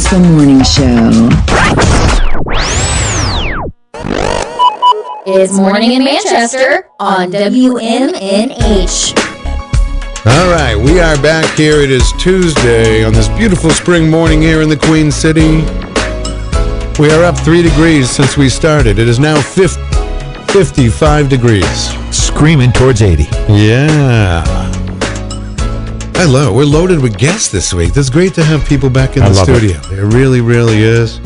is the morning show. It's Morning in Manchester on WMNH. All right, we are back here. It is Tuesday on this beautiful spring morning here in the Queen City. We are up 3 degrees since we started. It is now 55 degrees. Screaming towards 80. Yeah. Hello, we're loaded with guests this week. It's great to have people back in the studio. It really, really is.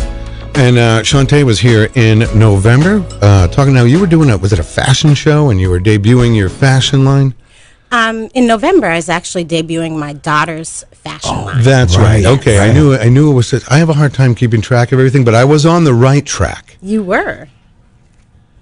And Shaunte was here in November, talking now. You were doing was it a fashion show, and you were debuting your fashion line? In November, I was actually debuting my daughter's fashion line. That's right. Okay, right. I knew it was. I have a hard time keeping track of everything, but I was on the right track. You were.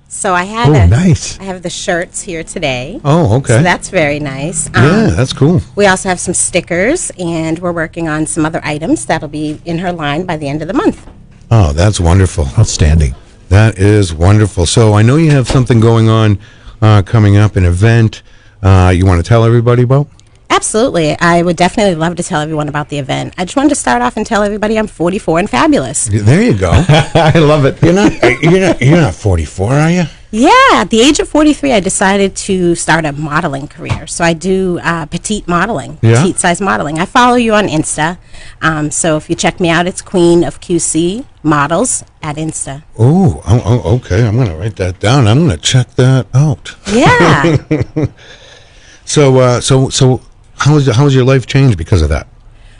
So I have nice. I have the shirts here today. Oh, okay. So that's very nice. Yeah, that's cool. We also have some stickers, and we're working on some other items that'll be in her line by the end of the month. Oh, that's wonderful. Outstanding. That is wonderful. So I know you have something going on coming up, an event. You want to tell everybody about? Absolutely. I would definitely love to tell everyone about the event. I just wanted to start off and tell everybody I'm 44 and fabulous. There you go. I love it. You're not 44, are you? Yeah, at the age of 43, I decided to start a modeling career. So I do petite modeling, petite size modeling. I follow you on Insta. So if you check me out, it's Queen of QC Models at Insta. Oh, okay. I'm going to write that down. I'm going to check that out. Yeah. So how's your life changed because of that?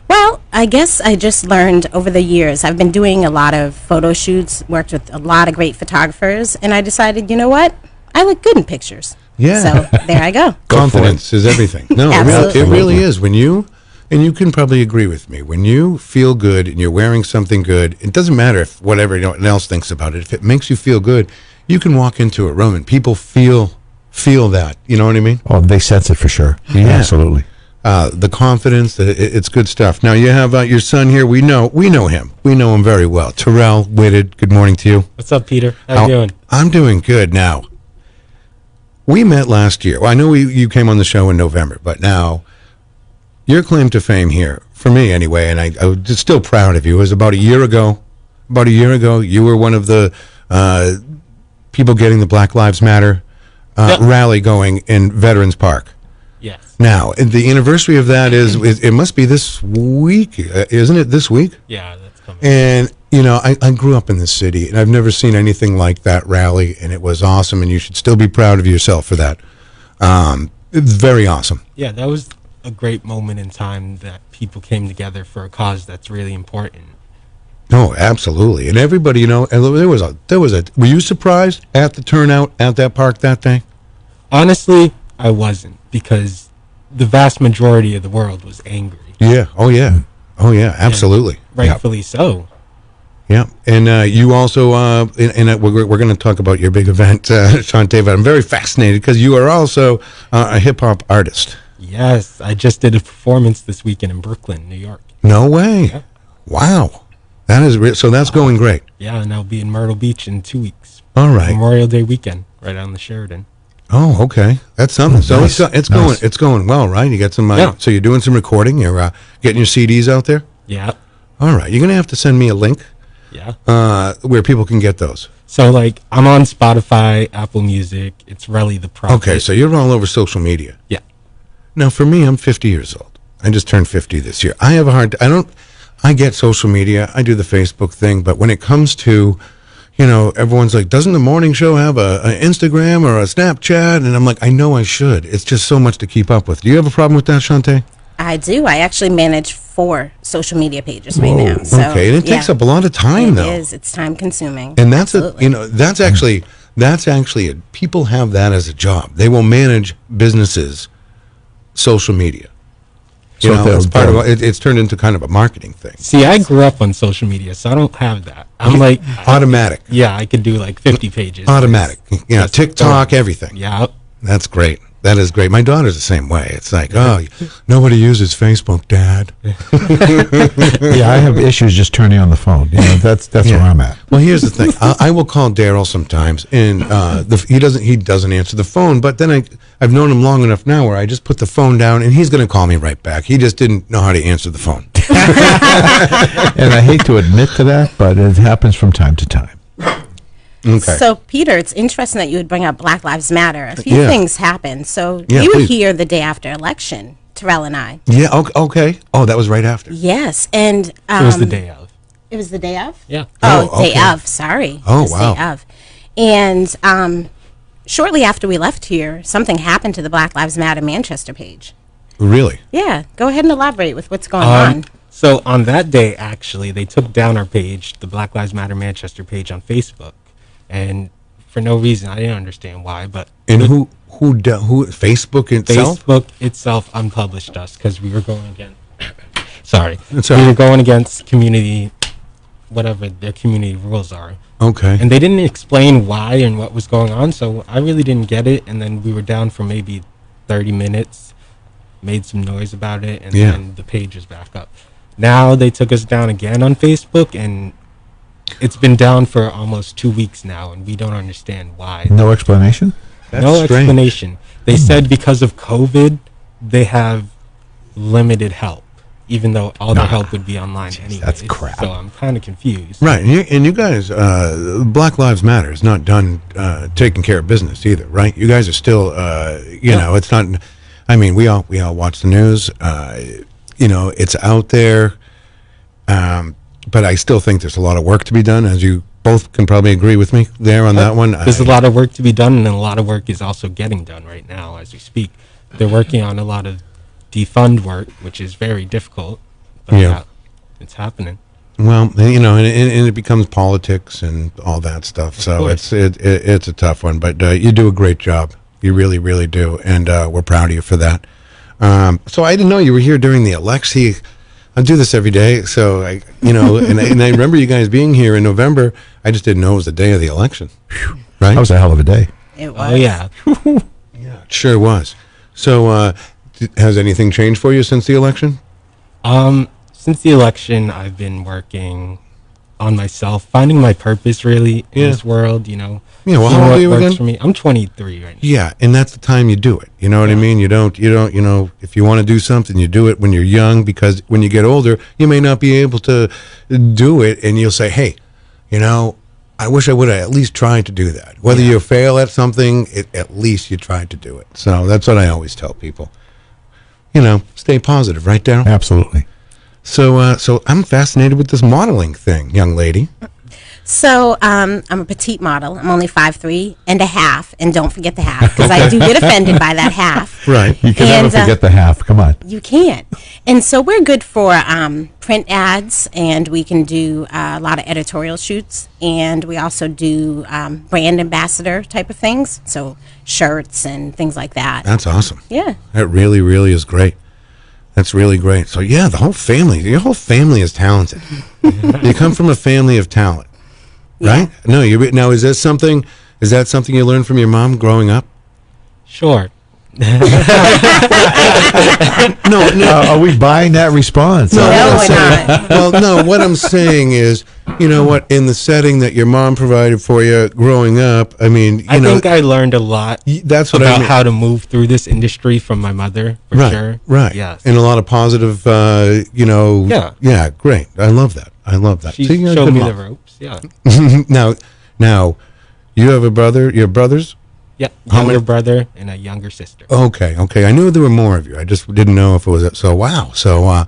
Well, I guess I just learned over the years. I've been doing a lot of photo shoots, worked with a lot of great photographers, and I decided, you know what? I look good in pictures. Yeah. So there I go. Confidence is everything. No, Absolutely. It really is. When you, and you can probably agree with me, when you feel good and you're wearing something good, it doesn't matter if whatever anyone else thinks about it. If it makes you feel good, you can walk into a room and people feel that. You know what I mean? Oh, they sense it for sure. Yeah. Absolutely. The confidence, it's good stuff. Now, you have your son here. We know him. We know him very well. Relly Whitted, good morning to you. What's up, Peter? How you doing? I'm doing good. Now, we met last year. Well, I know you came on the show in November, but now, your claim to fame here, for me anyway, and I was just still proud of you, was about a year ago. About a year ago, you were one of the people getting the Black Lives Matter rally going in Veterans Park. Yes. Now, the anniversary of that it must be this week, isn't it this week? Yeah, that's coming. And, I grew up in this city, and I've never seen anything like that rally, and it was awesome, and you should still be proud of yourself for that. It's very awesome. Yeah, that was a great moment in time that people came together for a cause that's really important. Oh, absolutely. And everybody, and there was a, were you surprised at the turnout at that park that day? Honestly, I wasn't, because the vast majority of the world was angry. Yeah. Oh, yeah. Oh, yeah. Absolutely. And rightfully so. Yeah. And you also, we're going to talk about your big event, Shaunte, but I'm very fascinated because you are also a hip-hop artist. Yes. I just did a performance this weekend in Brooklyn, New York. No way. Yeah. Wow. That is so that's going great. Yeah, and I'll be in Myrtle Beach in 2 weeks. All right. Memorial Day weekend, right on the Sheridan. Oh, okay. That's something. So nice. It's going well, right? You got some. So you're doing some recording. You're getting your CDs out there. Yeah. All right. You're gonna have to send me a link. Yeah. Where people can get those. So I'm on Spotify, Apple Music. It's Relly Tha Prophet. Okay, so you're all over social media. Yeah. Now, for me, I'm 50 years old. I just turned 50 this year. I get social media. I do the Facebook thing, but when it comes to, everyone's like, doesn't the morning show have an Instagram or a Snapchat? And I'm like, I know I should. It's just so much to keep up with. Do you have a problem with that, Shaunte? I do. I actually manage 4 social media pages right now. So, okay, and it takes up a lot of time, though. It is. It's time consuming. And that's people have that as a job. They will manage businesses' social media. It's part of it's turned into kind of a marketing thing. See, I grew up on social media, so I don't have that. I'm like automatic. I could do 50 pages. Automatic. TikTok, everything. Yeah. That's great. That is great. My daughter's the same way. It's like, nobody uses Facebook, Dad. Yeah, I have issues just turning on the phone. That's where I'm at. Well, here's the thing. I will call Daryl sometimes, and he doesn't answer the phone. But then I've known him long enough now where I just put the phone down, and he's going to call me right back. He just didn't know how to answer the phone. And I hate to admit to that, but it happens from time to time. Okay. So, Peter, it's interesting that you would bring up Black Lives Matter. A few Yeah. things happened. So, Yeah, you were please. here the day after election, Terrell and I. Yeah. Okay. Oh, that was right after. Yes, and It was the day of. It was the day of. Yeah. Oh, day okay. of. Sorry. Oh, It was wow. Day of, and shortly after we left here, something happened to the Black Lives Matter Manchester page. Really? Yeah, go ahead and elaborate with what's going on. So on that day, actually, they took down our page, the Black Lives Matter Manchester page on Facebook, and for no reason, I didn't understand why, but And who Facebook itself? Facebook itself unpublished us because we were going against. Sorry, That's we all were right. going against community, whatever their community rules are, Okay. and they didn't explain why and what was going on. So I really didn't get it, and then we were down for maybe 30 minutes, made some noise about it, and Yeah. then the page was back up. Now they took us down again on Facebook, and it's been down for almost 2 weeks now, and we don't understand why. No explanation? That's No strange. explanation. They said because of COVID, they have limited help, even though all their help would be online anyway. that's crap. So I'm kind of confused. Right, and you guys, Black Lives Matter is not done taking care of business either, right? You guys are still, you know, it's not. I mean, we all watch the news. You know, it's out there, but I still think there's a lot of work to be done, as you both can probably agree with me there on that one. There's a lot of work to be done, and a lot of work is also getting done right now as we speak. They're working on a lot of defund work, which is very difficult. But Yeah. it's happening. Well, you know, and it becomes politics and all that stuff. So course. it's a tough one, but you do a great job. You really, really do, and we're proud of you for that. So I didn't know you were here during the election. I do this every day, so you know, and I remember you guys being here in November. I just didn't know it was the day of the election. Right? That was a hell of a day. It was. Oh, yeah. It sure was. So has anything changed for you since the election? Since the election, I've been working on myself, finding my purpose really in Yeah. this world, you know. Yeah, well, seeing how old what are you works again? For me. I'm 23 right now. Yeah, and that's the time you do it. You know what I mean? You don't, you know, if you want to do something, you do it when you're young, because when you get older, you may not be able to do it, and you'll say, hey, you know, I wish I would have at least tried to do that. Whether you fail at something, at least you tried to do it. So that's what I always tell people. You know, stay positive, right, Daryl? Absolutely. So I'm fascinated with this modeling thing, young lady. So I'm a petite model. I'm only 5'3.5", and don't forget the half, because I do get offended by that half. Right. You can never And, forget the half. Come on. You can't. And so we're good for print ads, and we can do a lot of editorial shoots, and we also do brand ambassador type of things, so shirts and things like that. That's awesome. Yeah. That really, really is great. That's really great. So yeah, your whole family is talented. You come from a family of talent, right? No, now is that something you learned from your mom growing up? Sure. No, Are we buying that response? No, what we're I'm not. well, no. What I'm saying is, you know what? In the setting that your mom provided for you growing up, I mean, I think I learned a lot that's what I about mean. how to move through this industry from my mother, for Right, sure. right. Yes. And a lot of positive, you know. Yeah. Great. I love that. She So you're a showed good me mom. the ropes. Yeah. Now, you have a brother. Your brothers? Yeah. How Younger many- brother and a younger sister. Okay. I knew there were more of you. I just didn't know if it was so. Wow. So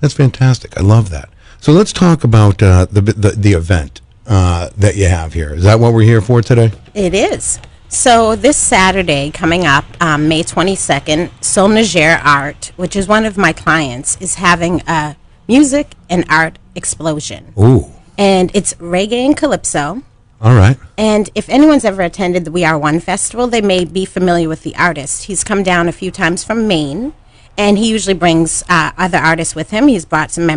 that's fantastic. I love that. So let's talk about the event that you have here. Is that what we're here for today? It is. So this Saturday coming up, May 22nd, Sol Niger Art, which is one of my clients, is having a music and art explosion. Ooh. And it's reggae and calypso. All right. And if anyone's ever attended the We Are One festival, they may be familiar with the artist. He's come down a few times from Maine, and he usually brings other artists with him. He's brought some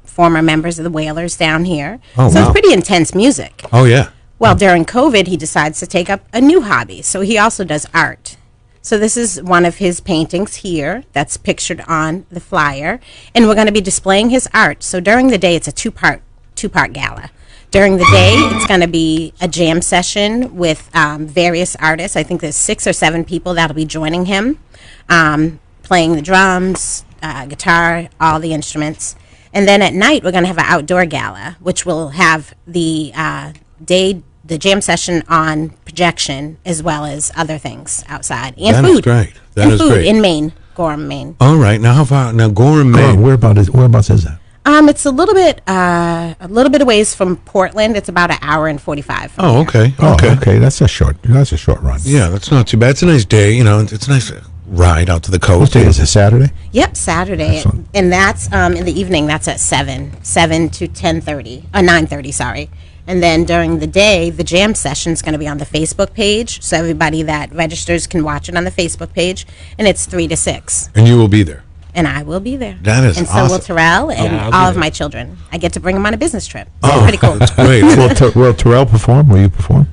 former members of the Wailers down here. Oh, so wow. it's pretty intense music. Oh yeah. Well, during COVID, he decides to take up a new hobby. So he also does art. So this is one of his paintings here that's pictured on the flyer. And we're going to be displaying his art. So during the day, it's a two-part gala. During the day, it's going to be a jam session with various artists. I think there's 6 or 7 people that'll be joining him, playing the drums, guitar, all the instruments. And then at night, we're going to have an outdoor gala, which will have the jam session on projection, as well as other things outside. And That food. is great. That and is food great. in Maine, Gorham, Maine. All right. Now, how far? Now, Gorham, Maine. Whereabouts is that? It's a little bit of ways from Portland. It's about an hour and 45. From Oh, here. okay. Okay. That's a short run. Yeah, that's not too bad. It's a nice day. You know, it's a nice ride out to the coast. What day is it? Saturday? Yep, Saturday, Excellent. and that's in the evening. That's at 7 to 10:30, 9:30. Sorry. And then during the day, the jam session is going to be on the Facebook page, so everybody that registers can watch it on the Facebook page, and it's 3 to 6. And you will be there. And I will be there. That is and so will awesome. Terrell and Yeah, I'll be all of there. my children. I get to bring them on a business trip. So it's pretty cool. That's great. Will Terrell perform? Will you perform?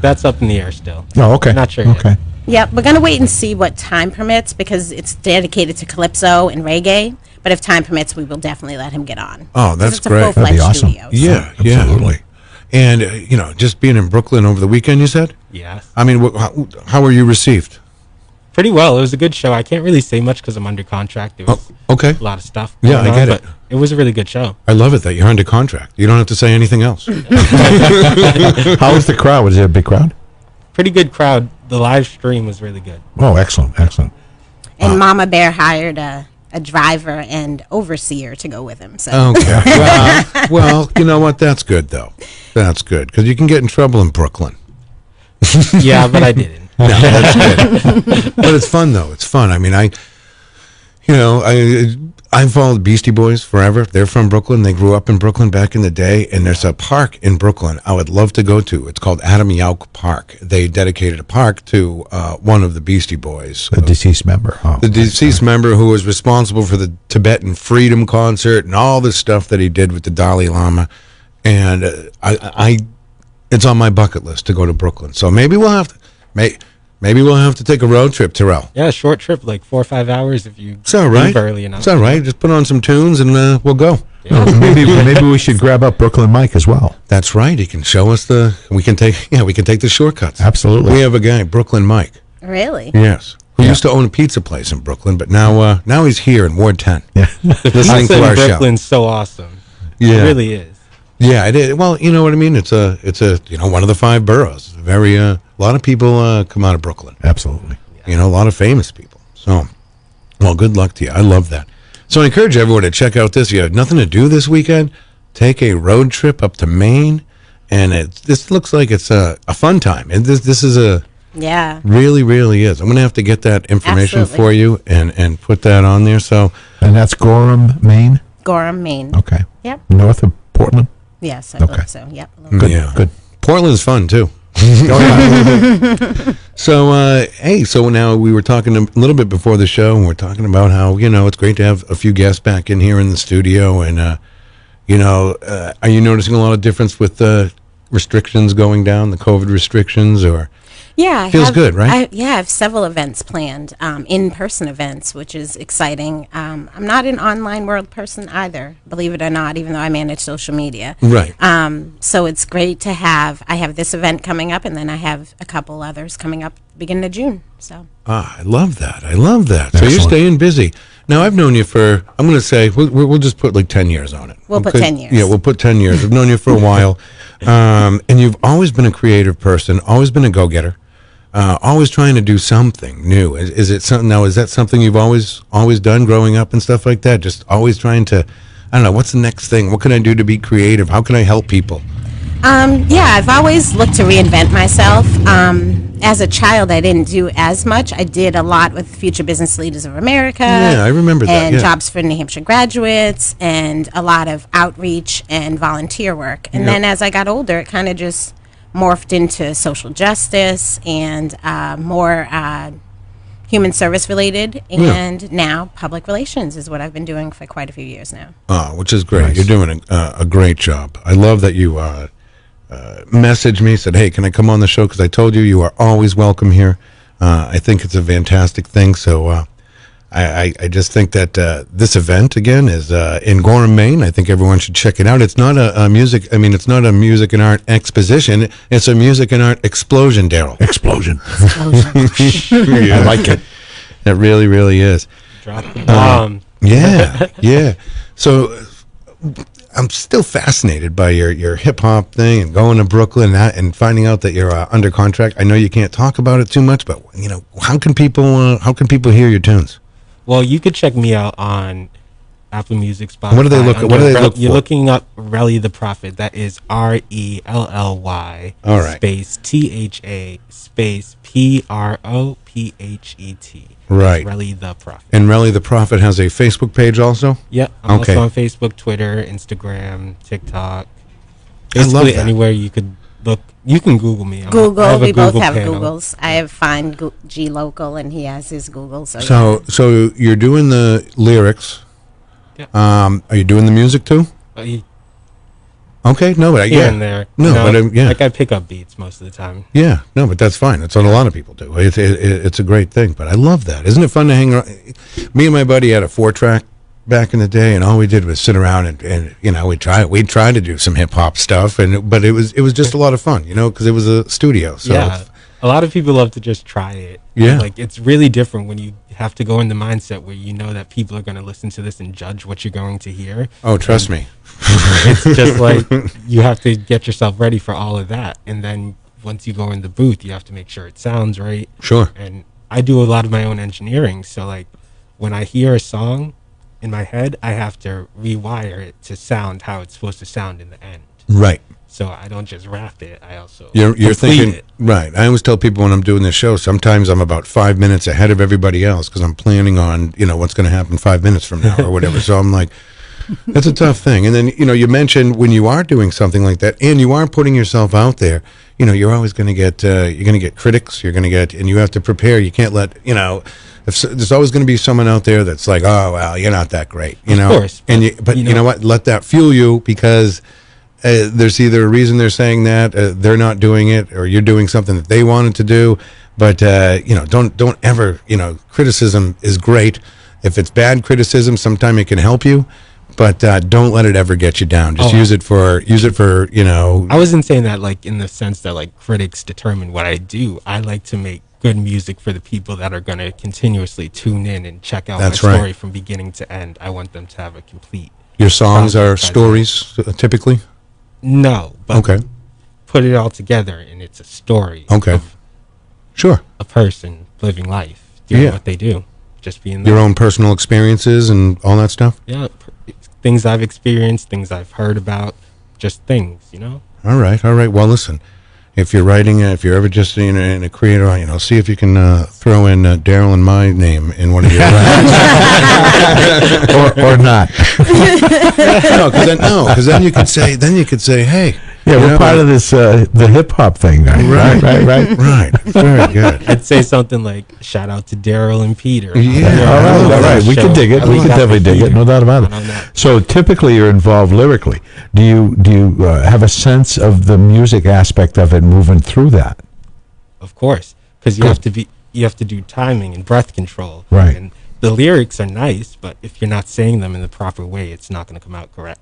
That's up in the air still. Oh, okay. Not sure yet. Okay. Yeah, we're going to wait and see what time permits because it's dedicated to calypso and reggae. But if time permits, we will definitely let him get on. Oh, 'Cause that's it's great. a That'd be full-fledged awesome. studio. so- Yeah, Absolutely. And, just being in Brooklyn over the weekend, you said? Yes. I mean, how were you received? Pretty well. It was a good show. I can't really say much because I'm under contract. There was Okay. a lot of stuff. Yeah, going I get on, it. But it was a really good show. I love it that you're under contract. You don't have to say anything else. How was the crowd? Was it a big crowd? Pretty good crowd. The live stream was really good. Oh, excellent. And Mama Bear hired a driver and overseer to go with him. So Okay. Well, you know what? That's good, though. That's good because you can get in trouble in Brooklyn. Yeah, but I didn't. No, that's good. But it's fun, though. It's fun. I mean, I followed Beastie Boys forever. They're from Brooklyn. They grew up in Brooklyn back in the day, and there's a park in Brooklyn I would love to go to. It's called Adam Yauch Park. They dedicated a park to one of the Beastie Boys. The deceased member. Oh, The deceased member who was responsible for the Tibetan Freedom Concert and all the stuff that he did with the Dalai Lama. And it's on my bucket list to go to Brooklyn. So maybe we'll have to, maybe we'll have to take a road trip, Terrell. Yeah, short trip, like 4 or 5 hours if you It's all right. leave early enough. It's all right. Just put on some tunes and we'll go. maybe we should grab up Brooklyn Mike as well. That's right. He can show us we can take the shortcuts. Absolutely. We have a guy, Brooklyn Mike. really, Yes. Who used to own a pizza place in Brooklyn, but now he's here in Ward 10. Yeah. Listening Pizza to our in show. Brooklyn's so awesome. Yeah. It really is. Yeah, it is. Well, you know what I mean. It's a one of the 5 boroughs. Very a lot of people come out of Brooklyn. Absolutely. A lot of famous people. So, well, good luck to you. I love that. So I encourage everyone to check out this. You have nothing to do this weekend. Take a road trip up to Maine, and this looks like it's a fun time. And this is yeah. really, really is. I'm going to have to get that information Absolutely. for you and put that on there. So, And that's Gorham, Maine. Gorham, Maine. Okay. Yep. North of Portland. Yes, I Okay. believe so. Yep. a little Good. bit. Yeah. Good. Portland's fun too. So, so now we were talking a little bit before the show, and we're talking about how, it's great to have a few guests back in here in the studio. And, are you noticing a lot of difference with the restrictions going down, the COVID restrictions, or? Yeah, Feels good, right? I have several events planned, in-person events, which is exciting. I'm not an online world person either, believe it or not, even though I manage social media. Right. So it's great to have. I have this event coming up, and then I have a couple others coming up beginning of June. So I love that. So you're Excellent. staying busy. Now, I've known you for, I'm going to say, we'll just put like 10 years on it. We'll put 10 years. Yeah, we'll put 10 years. I've known you for a while. And you've always been a creative person, always been a go-getter, always trying to do something new. Is it something, now, is that something you've always done growing up and stuff like that? Just always trying to, I don't know, what's the next thing? What can I do to be creative? How can I help people? Yeah, I've always looked to reinvent myself. As a child, I didn't do as much. I did a lot with Future Business Leaders of America. Yeah, I remember that, And yeah. Jobs for New Hampshire graduates, and a lot of outreach and volunteer work. And then as I got older, it kind of just morphed into social justice and more human service related. And now public relations is what I've been doing for quite a few years now. Which is great. Nice. You're doing a great job. I love that you messaged me, said, hey, can I come on the show? Because I told you are always welcome here. I think it's a fantastic thing. So I just think that this event, again, is in Gorham, Maine. I think everyone should check it out. It's not it's not a music and art exposition. It's a music and art explosion, Daryl. Explosion. Yeah. I like it. It really, really is. Drop the bomb. Yeah, yeah. So I'm still fascinated by your hip hop thing and going to Brooklyn and finding out that you're under contract. I know you can't talk about it too much, but how can people hear your tunes? Well, you could check me out on Apple Music, Spotify. What do they look? What do they look for? You're looking up Relly Tha Prophet. That is RELLY All right. space THA space PROPHET. Right. Relly Tha Prophet. And Relly Tha Prophet has a Facebook page also? Yep. I'm Okay. also on Facebook, Twitter, Instagram, TikTok. I love Basically that. anywhere you could look. You can Google me. I Google. have a We both Google have panel. Googles. I have Find G Local, and he has his Google. So, So you're doing the lyrics. Yeah. Are you doing the music too? Okay, no, but Here and there. No, but yeah. Like I pick up beats most of the time. Yeah, no, but that's fine. That's what a lot of people do. It's a great thing. But I love that. Isn't it fun to hang around? Me and my buddy had a 4-track back in the day, and all we did was sit around and we'd try to do some hip hop stuff, but it was just a lot of fun, because it was a studio. So Yeah. A lot of people love to just try it. Yeah. Like it's really different when you have to go in the mindset where you know that people are going to listen to this and judge what you're going to hear. Oh, trust me. It's just like you have to get yourself ready for all of that. And then once you go in the booth, you have to make sure it sounds right. Sure. And I do a lot of my own engineering. So like when I hear a song in my head, I have to rewire it to sound how it's supposed to sound in the end. Right. So I don't just rap it. I also You're complete thinking it. right. I always tell people when I'm doing this show, sometimes I'm about 5 minutes ahead of everybody else because I'm planning on what's going to happen 5 minutes from now or whatever. So I'm like, that's a tough thing. And then you mentioned when you are doing something like that and you are putting yourself out there, you're always going to get critics. You're going to get, and you have to prepare. You can't let there's always going to be someone out there that's like, oh well, you're not that great, Of course, but you know what? Let that fuel you because. There's either a reason they're saying that they're not doing it, or you're doing something that they wanted to do. But don't ever. Criticism is great. If it's bad criticism, sometimes it can help you, but don't let it ever get you down. Just use it for. I wasn't saying that like in the sense that like critics determine what I do. I like to make good music for the people that are going to continuously tune in and check out That's my right. story from beginning to end. I want them to have a complete. Your songs are Process. stories typically. No, but Okay. put it all together and it's a story. Okay. Of Sure. a person living life, doing Yeah. what they do, just being Your there. own personal experiences and all that stuff. Yeah, things I've experienced, things I've heard about, just things, All right. Well, listen. If you're writing, if you're ever just in a creator, see if you can throw in Daryl and my name in one of your or not. because then you could say, hey, Yeah, we're part of this the hip hop thing, right? right, very good. I'd say something like, shout out to Daryl and Peter. Yeah. All right. We can dig it. We can definitely dig it. No doubt about it. So typically, you're involved lyrically. Do you have a sense of the music aspect of it moving through that? Of course, because you have to do timing and breath control. Right. And the lyrics are nice, but if you're not saying them in the proper way, it's not going to come out correct.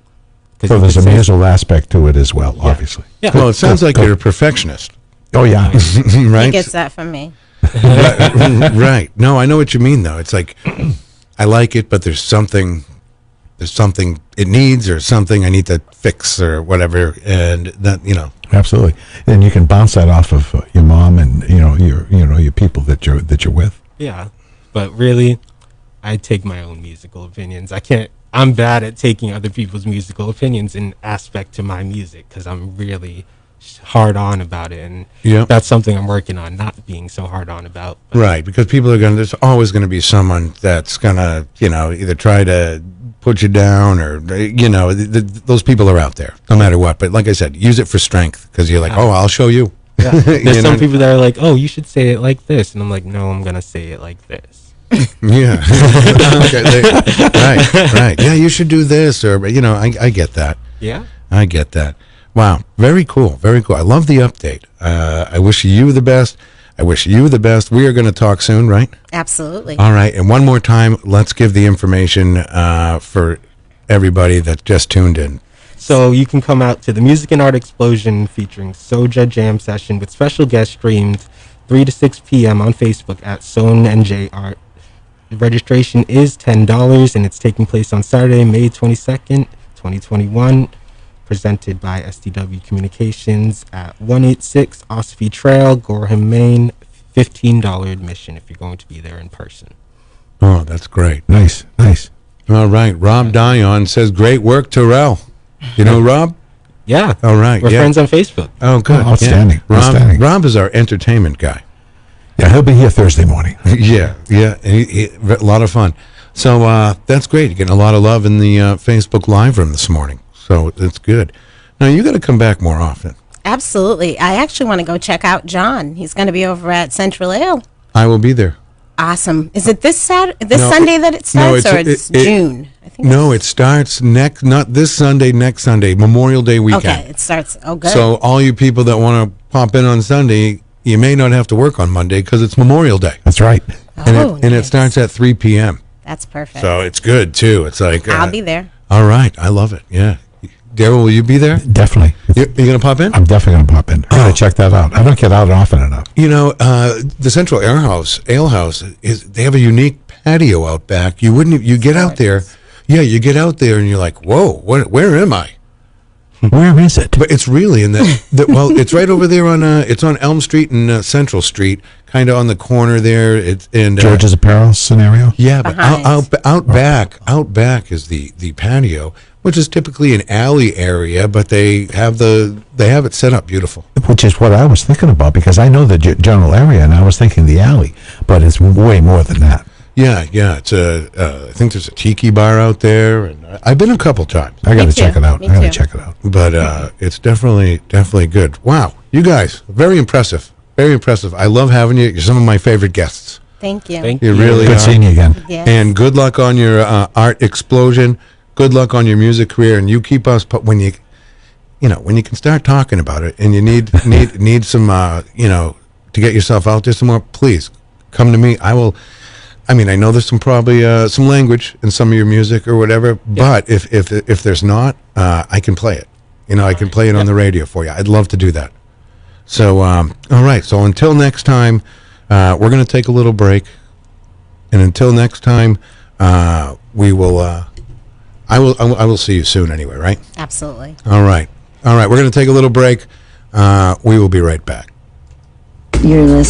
So there's a musical aspect to it as well, obviously. Yeah. Well, it sounds like you're a perfectionist, Oh yeah. right? he gets that from me. Right. No, I know what you mean, though. It's like I like it, but there's something it needs, or something I need to fix, or whatever, and that Absolutely. And you can bounce that off of your mom and your people that you're with. Yeah, but really, I take my own musical opinions. I'm bad at taking other people's musical opinions in aspect to my music because I'm really hard on about it, and Yeah. that's something I'm working on, not being so hard on about. But Right, because there's always going to be someone that's going to, either try to put you down or, those people are out there no matter what. But like I said, use it for strength because you're like, oh, I'll show you. yeah, there's some people that are like, oh, you should say it like this, and I'm like, no, I'm gonna say it like this. Yeah. Okay, right. Yeah, you should do this, or, I get that. Yeah. I get that. Wow, very cool, very cool. I love the update. I wish you the best. We are going to talk soon, right? Absolutely. All right, and one more time, let's give the information for everybody that just tuned in. So you can come out to the Music and Art Explosion featuring Soja Jam Session with special guest streams 3 to 6 p.m. on Facebook at SoNJ Art. registration is $10, and it's taking place on Saturday, May 22nd, 2021. Presented by SDW Communications at 186 Osby Trail, Gorham, Maine. $15 admission if you're going to be there in person. Oh, that's great. Nice. All right. Rob Dion says, great work, Terrell. You know Rob? Yeah. All right. We're friends on Facebook. Oh, good. Outstanding. Yeah. Outstanding. Rob is our entertainment guy. Yeah, he'll be here Thursday morning. Yeah. A lot of fun. So that's great. You're getting a lot of love in the Facebook Live room this morning. So it's good. Now, you got to come back more often. Absolutely. I actually want to go check out John. He's going to be over at Central Ale. I will be there. Awesome. Is it this Sunday that it starts, or it's June? I think it starts not this Sunday, next Sunday, Memorial Day weekend. Okay, it starts. Oh, good. So all you people that want to pop in on Sunday, you may not have to work on Monday because it's Memorial Day. That's right. And it starts at 3 p.m. That's perfect. So it's good, too. It's like... I'll be there. All right. I love it. Yeah. Daryl, will you be there? Definitely. You going to pop in? I'm definitely going to pop in. I got to check that out. I don't get out often enough. You know, the Central Ale House, they have a unique patio out back. You get out there. Yeah, you get out there and you're like, whoa, where am I? Where is it? But it's really in well, it's right over there it's on Elm Street and Central Street, kind of on the corner there. It's in George's Apparel scenario? Yeah, but out back is the patio, which is typically an alley area, but they have it set up beautiful. Which is what I was thinking about, because I know the general area, and I was thinking the alley, but it's way more than that. Yeah, it's I think there's a tiki bar out there, and I've been a couple times. I got to check it out. Me too. But it's definitely good. Wow, you guys, very impressive. Very impressive. I love having you. You're some of my favorite guests. Thank you. Thank You you. really Good are. seeing you again. Yes. And good luck on your art explosion. Good luck on your music career, and you keep us when you can start talking about it, and you need some to get yourself out there some more. Please come to me. I know there's probably some language in some of your music or whatever, but if there's not, I can play it. I can play it on the radio for you. I'd love to do that. So all right. So until next time, we're going to take a little break, and until next time, we will. I will see you soon anyway, right? Absolutely. All right. We're going to take a little break. We will be right back. You're listening.